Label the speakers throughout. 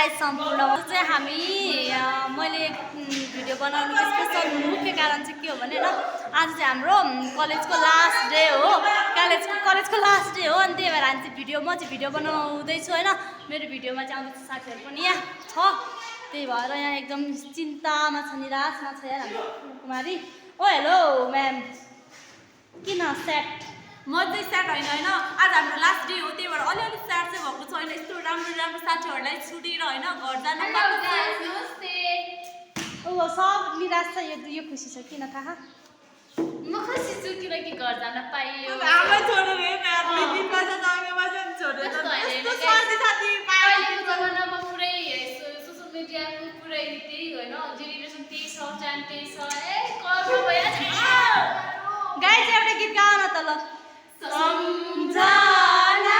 Speaker 1: guys सम्पूर्ण चाहिँ हामी मैले भिडियो बनाउनु स्पेशल मुख्य कारण चाहिँ के हो भने आज चाहिँ हाम्रो कलेजको लास्ट डे हो कलेजको लास्ट डे हो अनि त्यही भएर हामी चाहिँ भिडियो बनाउँदैछु हैन मेरो भिडियोमा चाहिँ आउँदैछ साथीहरु पनि यहाँ छ त्यही भएर यहाँ एकदम चिन्तामा छ निराशमा छ यार हाम्रो कुमारी ओ हेलो म्याम किन स्याड
Speaker 2: म चाहिँ स्याड हैन आज हाम्रो लास्ट डे हो त्यही भएर अलिअलि स्याड चाहिँ भएको छैन यस्तो राम्रो साथीहरुलाई छुटेर हैन घर जान
Speaker 1: नमस्ते ओ सब निराश छ यो खुसी छ किन थाहा
Speaker 3: म खुसी छु किनकि घर जान पाइयो
Speaker 2: आमा छोडेर हे म्याम दिन बजा जागे बजा छोडेर यस्तो साथी पायो
Speaker 3: अहिलेको जमानामा पुरै सोशल मिडियाको पुरै त्यही हैन जेनेरेसन त्यही छ ट्रेन्ड त्यही छ ए कर्म भइहाल्छ
Speaker 1: गाइस एउटा गीत गाउन त ल सम्झना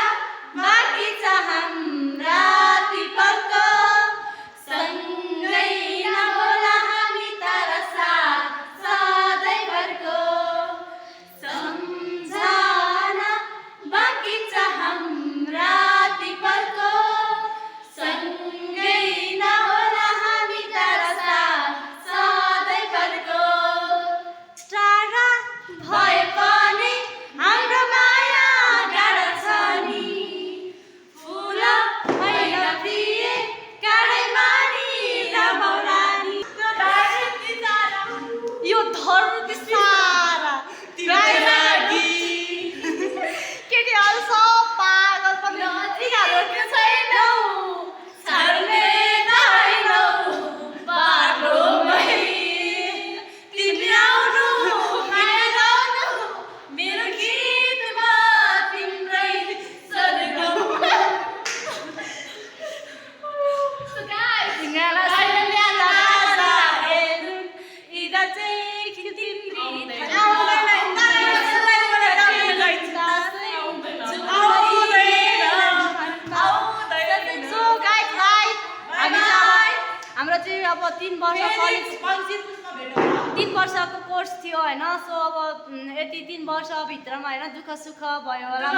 Speaker 1: बाँकी छ हाम्रा ती पलको सँगै नहोला हामी तर साथ सधैँभरको सम्झना बाँकी छ हाम्रा ती पलको सँगै नहोला हामी तर साथ सधैँभरको टाढा भए पनि हाम्रो माया गाढा छ नि फुल होइन प्रिय गाडै मानी रमाउला नि यो धरती सारा तिम्रो लागि केटीहरू सब पागल पनि तिनीहरू के छैनौ छाड्ने नहोइनौ बाटोमै तिमी आउनु मेरो गीतमा तिम्रै सरगम
Speaker 3: So guys,
Speaker 1: तिमीलाई सैन्यला हेर्नु इदा चाहिँ तिम्री हाम्रो चाहिँ अब 3 वर्ष कलेज 3 वर्षको कोर्स थियो हैन सो अब यति 3 वर्षभित्रमा हैन दुःख सुख भयो होला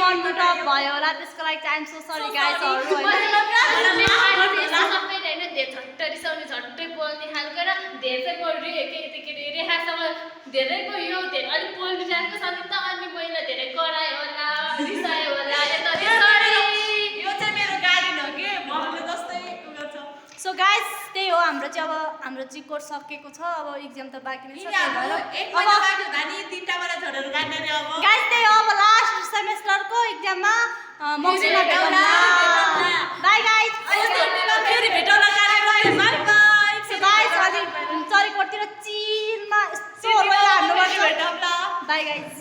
Speaker 1: मनमुटाव भयो होला त्यसको लागि चाहिँ आइम सो सरी गाइजहरु
Speaker 3: झट्टै बोल्ने खालको र धेरैको रेखासँग धेरैको यो अलिक बोलिरहेको छ नि त अनि मैले धेरै करायो होला रिसायो होला
Speaker 2: यो चाहिँ मेरो गाडी हो के भक्ले जस्तै गर्छ
Speaker 1: सो गाइस त्यही हो हाम्रो चाहिँ कोर्स सकेको छ अब एक्जाम त बाँकी नै छ त्यही भएर
Speaker 2: एक महिना बाँकी हुँदा नि 3टा वाला छोडेर गाड्ने रे अब
Speaker 1: गाइस त्यही हो अब लास्ट सेमेस्टरको एक्जाममा मौसममा भेटौँला बाइ गाइस
Speaker 2: फेरि भेटौँला गाडी बाइ बाइ
Speaker 1: सो गाइस अलि चरीकोटतिर चिलमा यस्तो रोइहाल्नु पर्छ
Speaker 2: भेटौँला
Speaker 1: बाइ गाइस